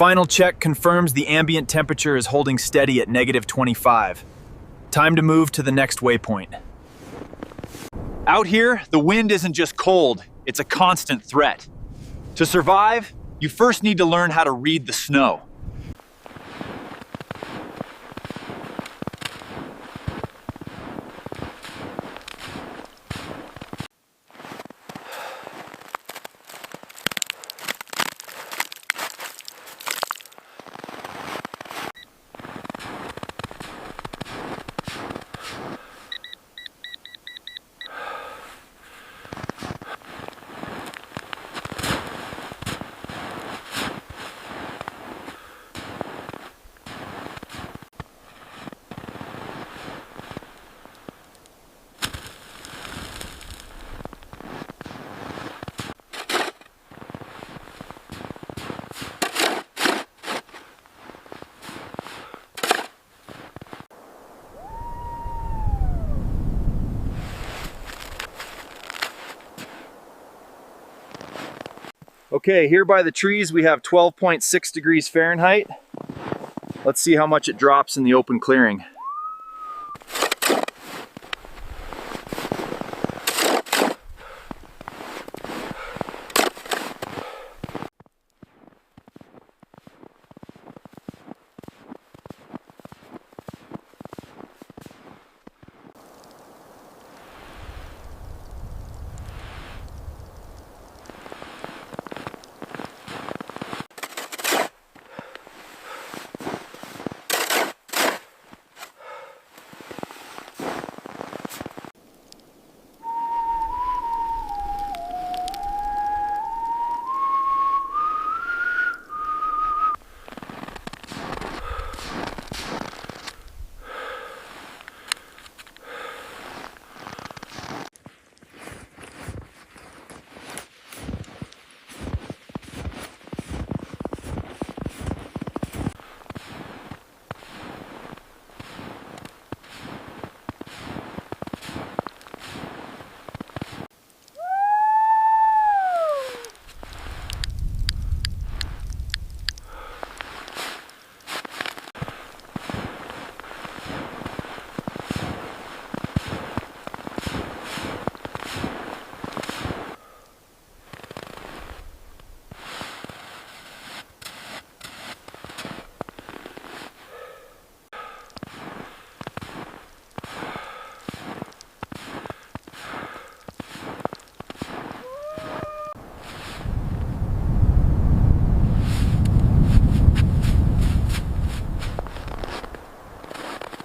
final check confirms the ambient temperature is holding steady at -25. Time to move to the next waypoint. Out here, the wind isn't just cold, it's a constant threat. To survive, you first need to learn how to read the snow. Okay, here by the trees we have 12.6 degrees Fahrenheit. Let's see how much it drops in the open clearing.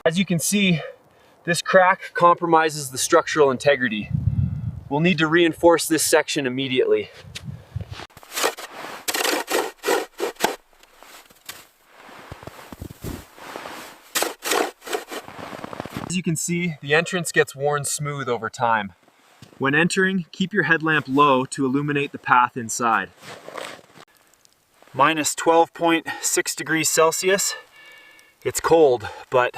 As you can see, this crack compromises the structural integrity. We'll need to reinforce this section immediately. As you can see, the entrance gets worn smooth over time. When entering, keep your headlamp low to illuminate the path inside. Minus 12.6 degrees Celsius. It's cold, but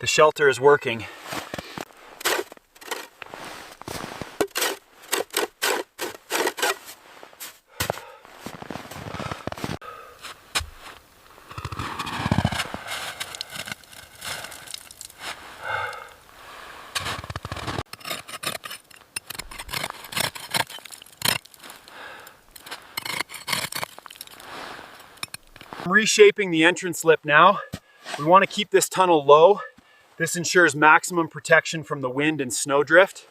the shelter is working. I'm reshaping the entrance lip now. We want to keep this tunnel low. This ensures maximum protection from the wind and snowdrift.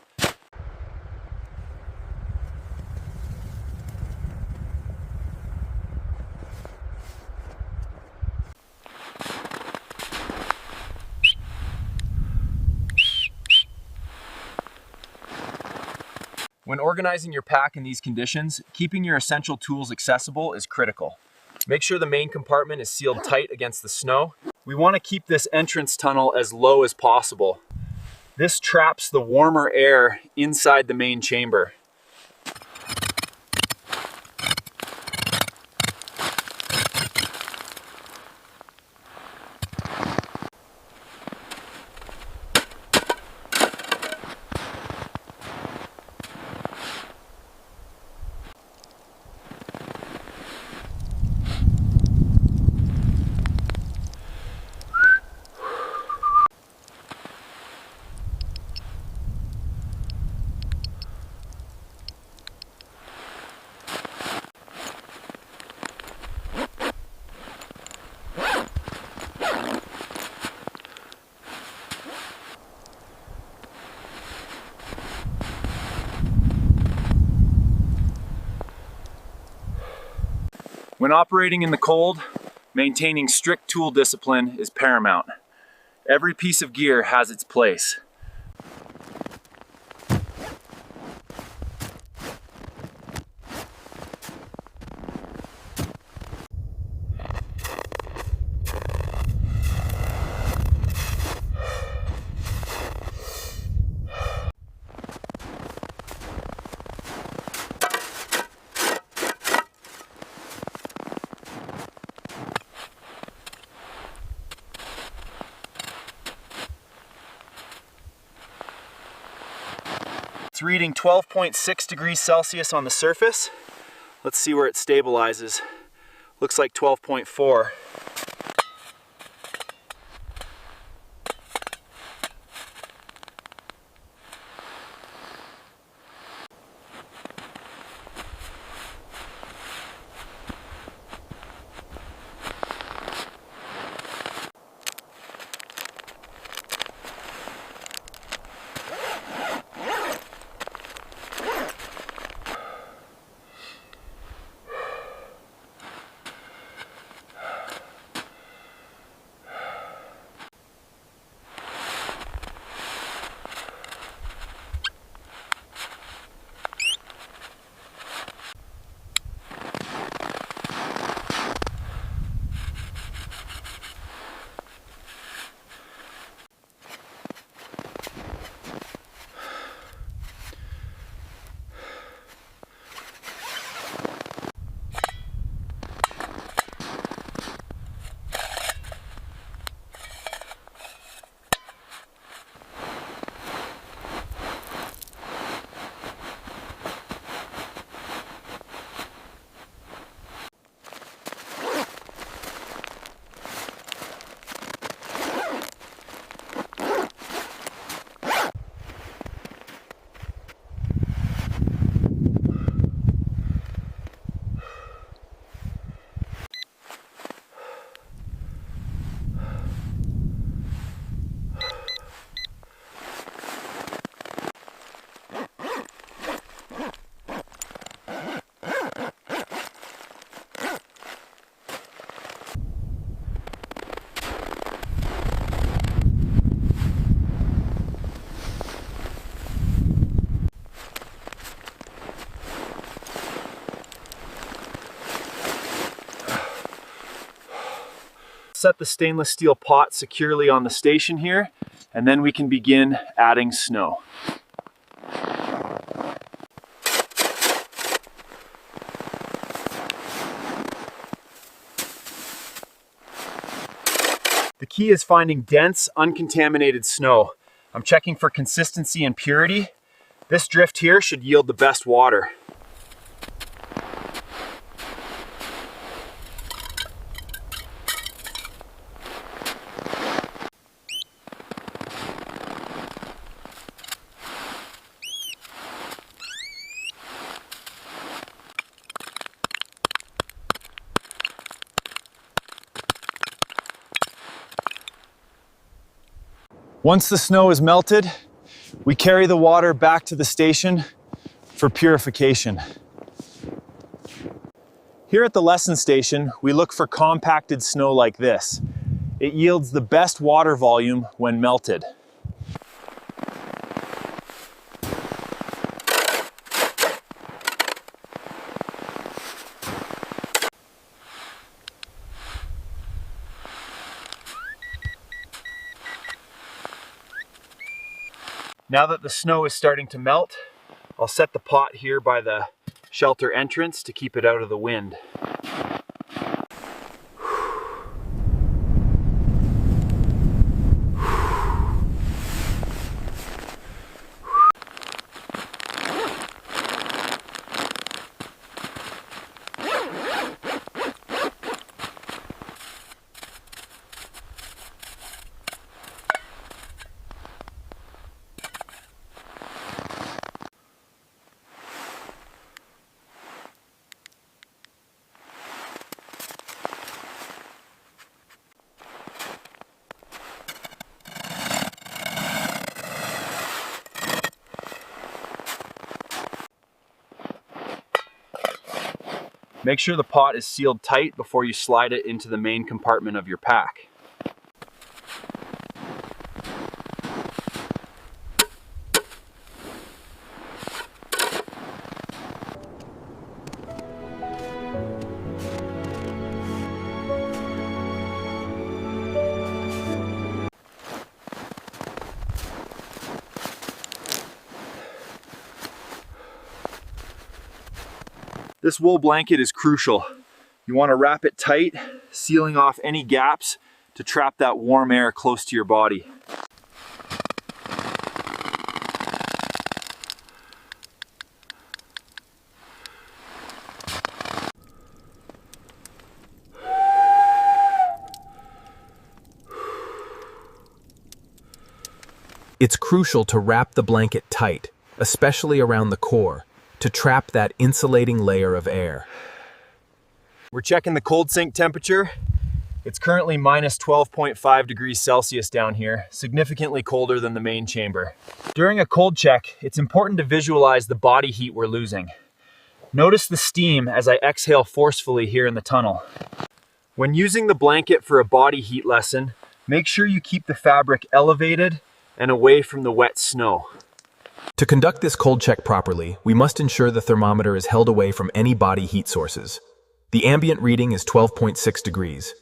When organizing your pack in these conditions, keeping your essential tools accessible is critical. Make sure the main compartment is sealed tight against the snow. We want to keep this entrance tunnel as low as possible. This traps the warmer air inside the main chamber. When operating in the cold, maintaining strict tool discipline is paramount. Every piece of gear has its place. It's reading 12.6 degrees Celsius on the surface. Let's see where it stabilizes. Looks like 12.4. Set the stainless steel pot securely on the station here, and then we can begin adding snow. The key is finding dense, uncontaminated snow. I'm checking for consistency and purity. This drift here should yield the best water. Once the snow is melted, we carry the water back to the station for purification. Here at the lesson station, we look for compacted snow like this. It yields the best water volume when melted. Now that the snow is starting to melt, I'll set the pot here by the shelter entrance to keep it out of the wind. Make sure the pot is sealed tight before you slide it into the main compartment of your pack. This wool blanket is crucial. You want to wrap it tight, sealing off any gaps to trap that warm air close to your body. It's crucial to wrap the blanket tight, especially around the core, to trap that insulating layer of air. We're checking the cold sink temperature. It's currently minus 12.5 degrees Celsius down here, significantly colder than the main chamber. During a cold check, it's important to visualize the body heat we're losing. Notice the steam as I exhale forcefully here in the tunnel. When using the blanket for a body heat lesson, make sure you keep the fabric elevated and away from the wet snow. To conduct this cold check properly, we must ensure the thermometer is held away from any body heat sources. The ambient reading is 12.6 degrees.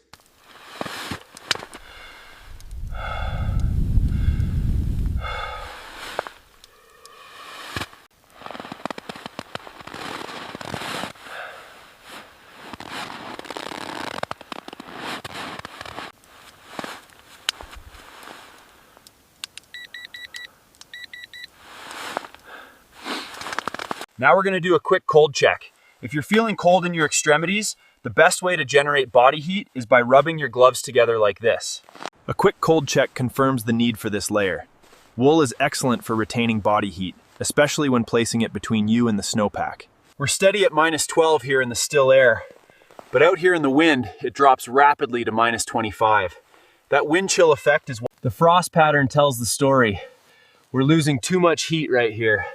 Now we're going to do a quick cold check. If you're feeling cold in your extremities, the best way to generate body heat is by rubbing your gloves together like this. A quick cold check confirms the need for this layer. Wool is excellent for retaining body heat, especially when placing it between you and the snowpack. We're steady at minus 12 here in the still air, but out here in the wind, it drops rapidly to minus 25. That wind chill effect is what the frost pattern tells the story. We're losing too much heat right here.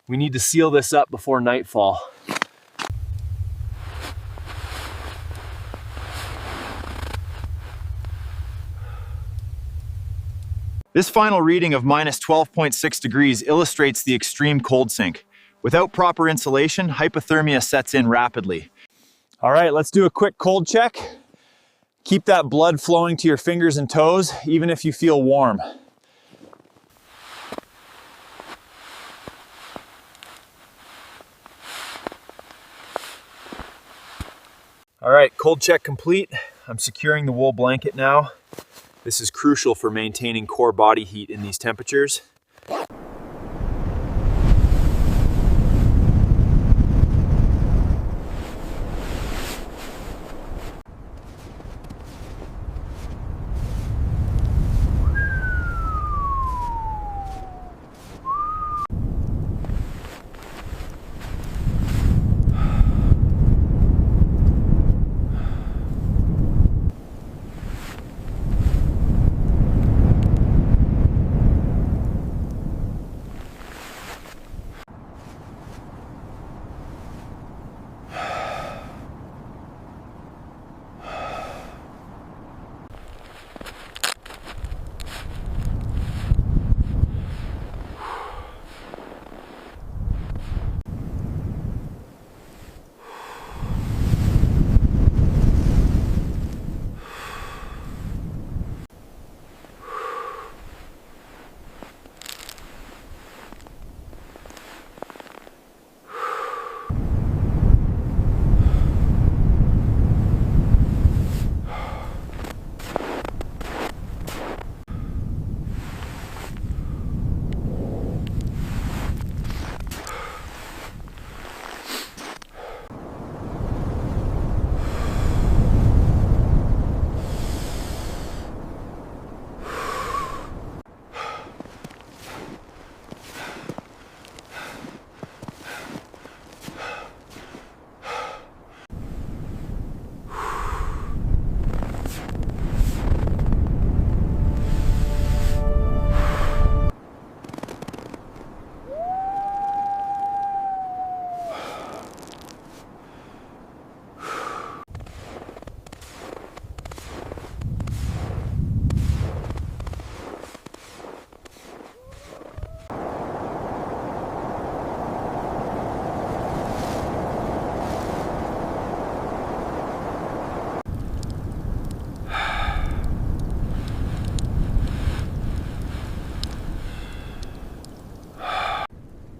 We need to seal this up before nightfall. This final reading of minus 12.6 degrees illustrates the extreme cold sink. Without proper insulation, hypothermia sets in rapidly. All right, let's do a quick cold check. Keep that blood flowing to your fingers and toes, even if you feel warm. All right, cold check complete. I'm securing the wool blanket now. This is crucial for maintaining core body heat in these temperatures.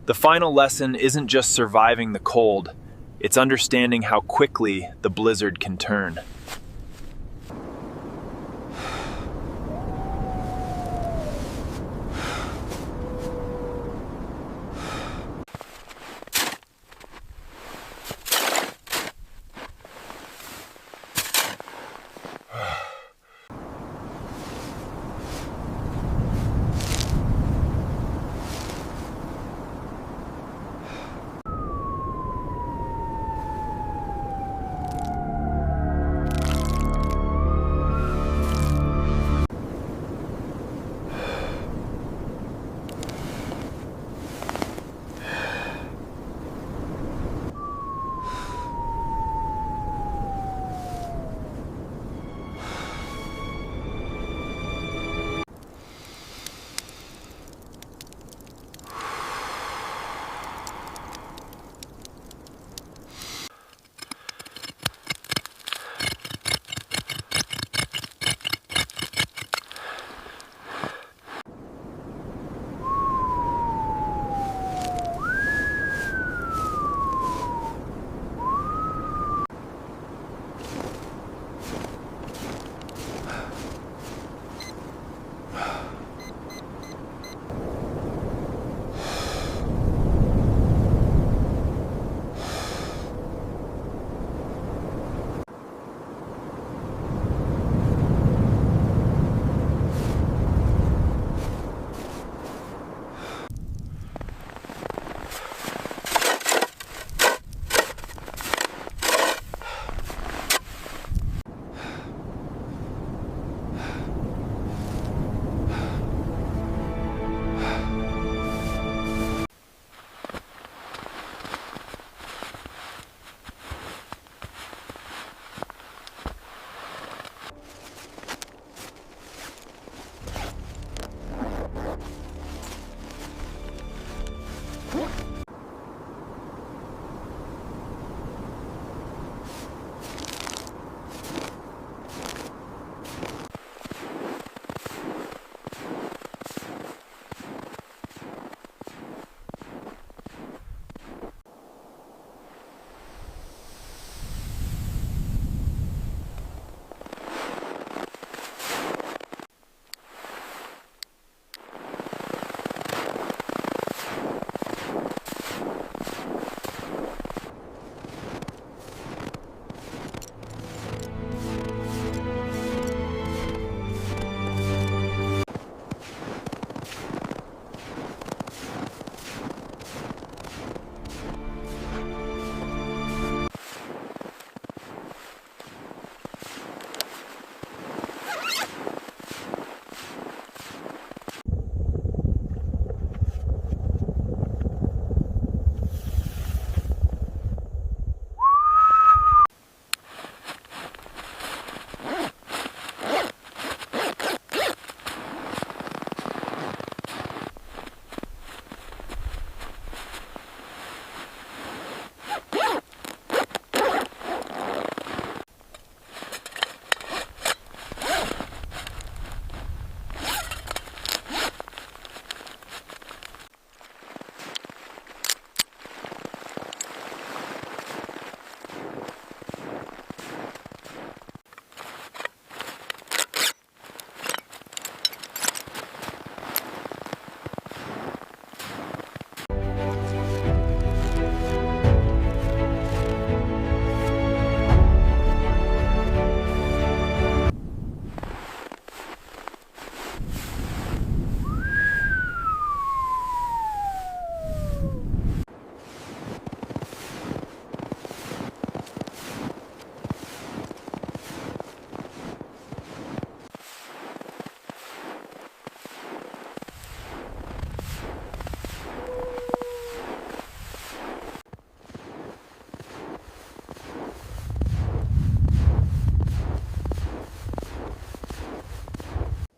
The final lesson isn't just surviving the cold, it's understanding how quickly the blizzard can turn.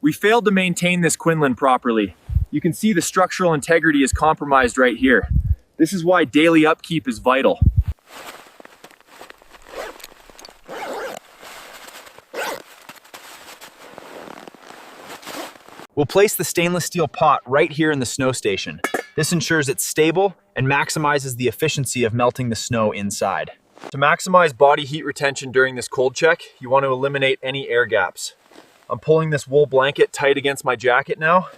We failed to maintain this Quinlan properly. You can see the structural integrity is compromised right here. This is why daily upkeep is vital. We'll place the stainless steel pot right here in the snow station. This ensures it's stable and maximizes the efficiency of melting the snow inside. To maximize body heat retention during this cold check, you want to eliminate any air gaps. I'm pulling this wool blanket tight against my jacket now.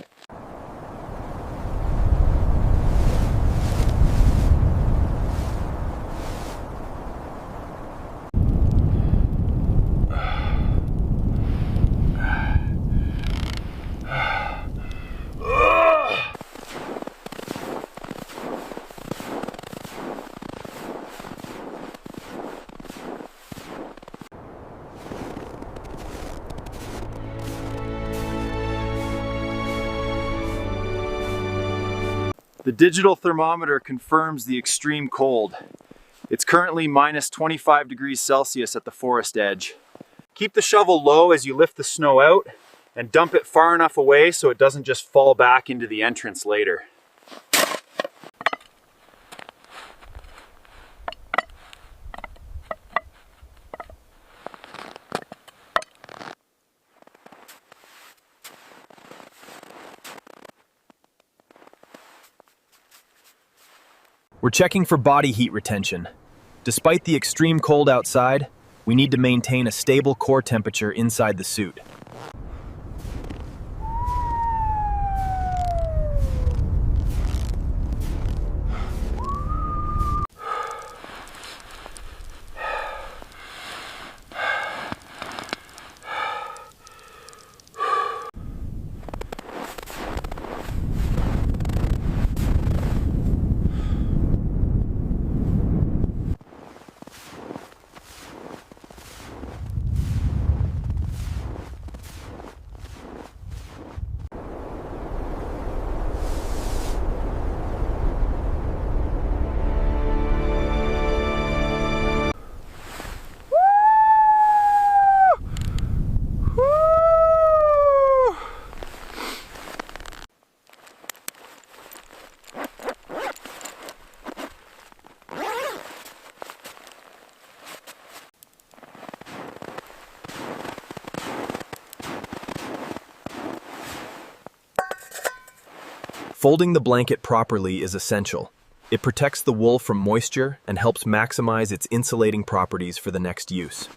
The digital thermometer confirms the extreme cold. It's currently minus 25 degrees Celsius at the forest edge. Keep the shovel low as you lift the snow out and dump it far enough away so it doesn't just fall back into the entrance later. We're checking for body heat retention. Despite the extreme cold outside, we need to maintain a stable core temperature inside the suit. Folding the blanket properly is essential. It protects the wool from moisture and helps maximize its insulating properties for the next use.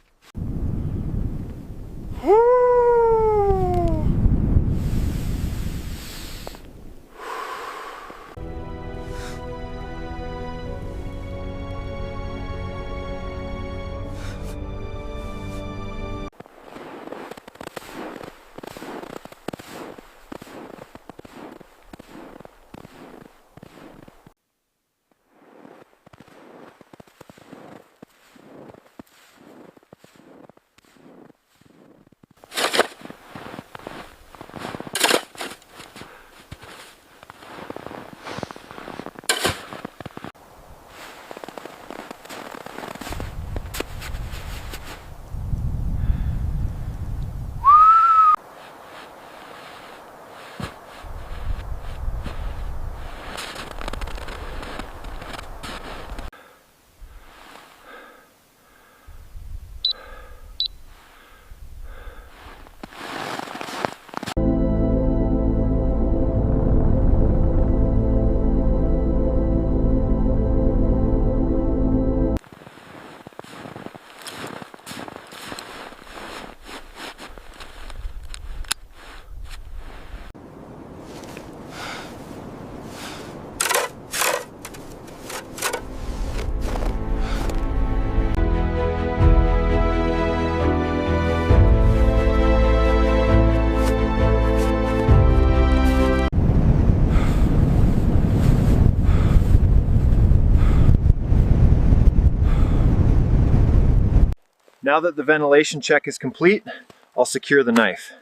Now that the ventilation check is complete, I'll secure the knife.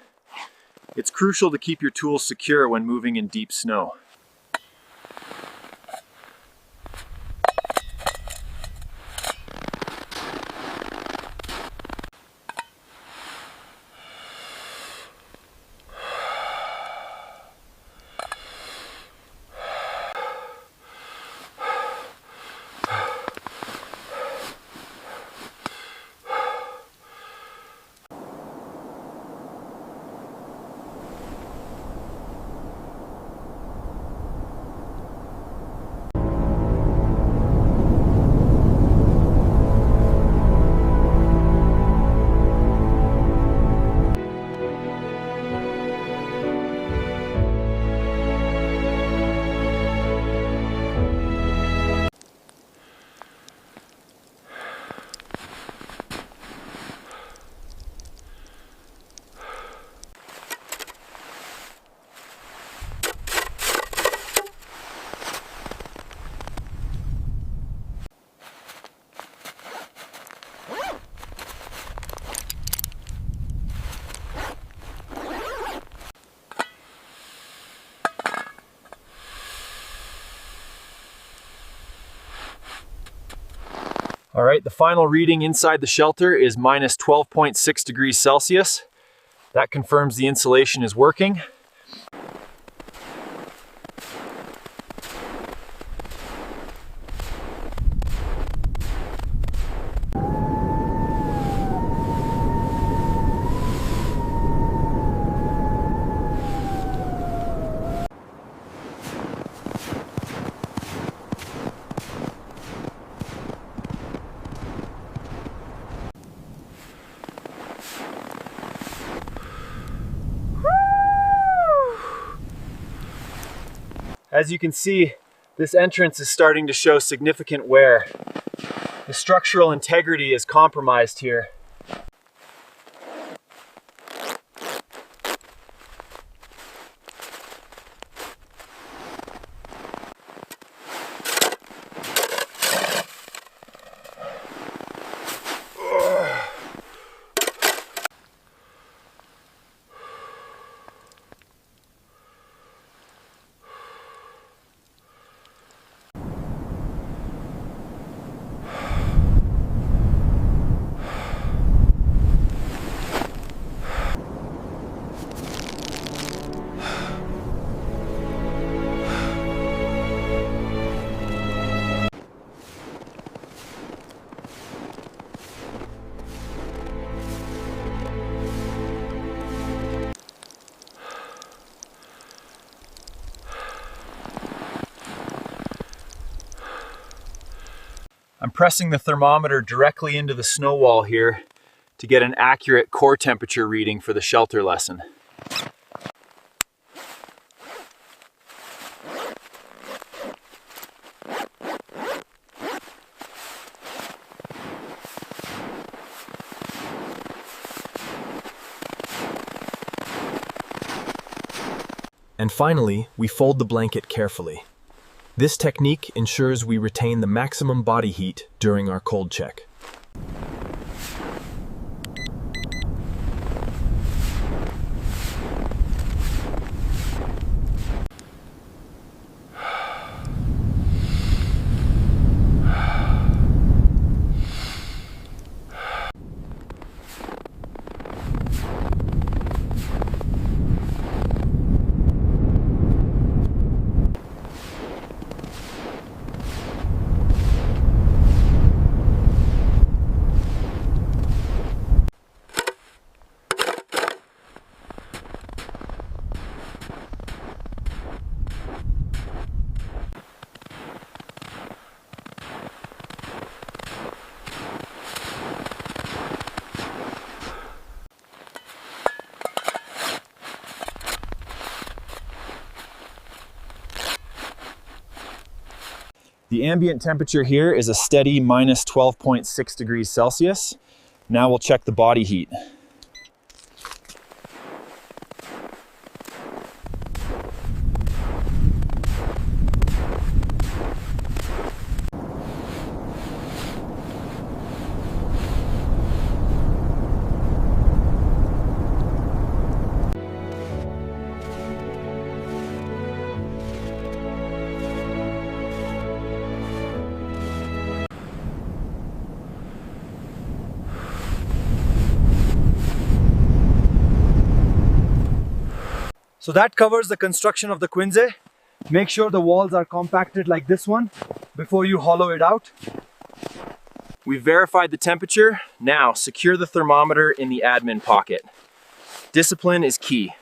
It's crucial to keep your tools secure when moving in deep snow. All right, the final reading inside the shelter is minus 12.6 degrees Celsius. That confirms the insulation is working. As you can see, this entrance is starting to show significant wear. The structural integrity is compromised here. I'm pressing the thermometer directly into the snow wall here to get an accurate core temperature reading for the shelter lesson. And finally, we fold the blanket carefully. This technique ensures we retain the maximum body heat during our cold check. The ambient temperature here is a steady minus 12.6 degrees Celsius. Now we'll check the body heat. So that covers the construction of the quinzé. Make sure the walls are compacted like this one before you hollow it out. We've verified the temperature. Now secure the thermometer in the admin pocket. Discipline is key.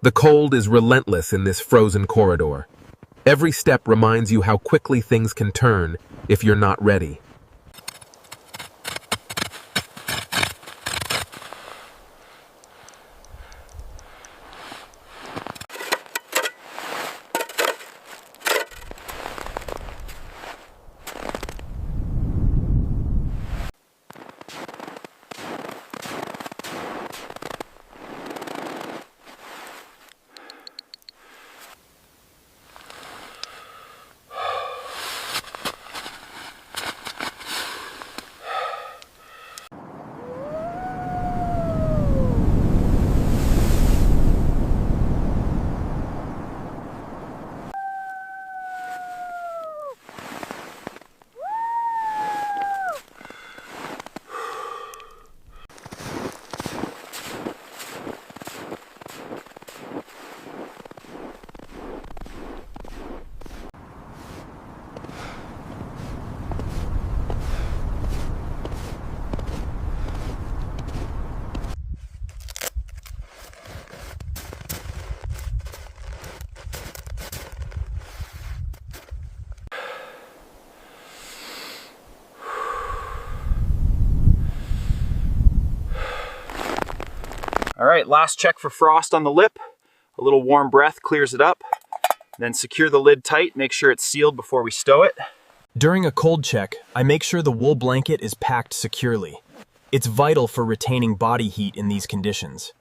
The cold is relentless in this frozen corridor. Every step reminds you how quickly things can turn if you're not ready. All right, last check for frost on the lip. A little warm breath clears it up. Then secure the lid tight, make sure it's sealed before we stow it. During a cold check, I make sure the wool blanket is packed securely. It's vital for retaining body heat in these conditions.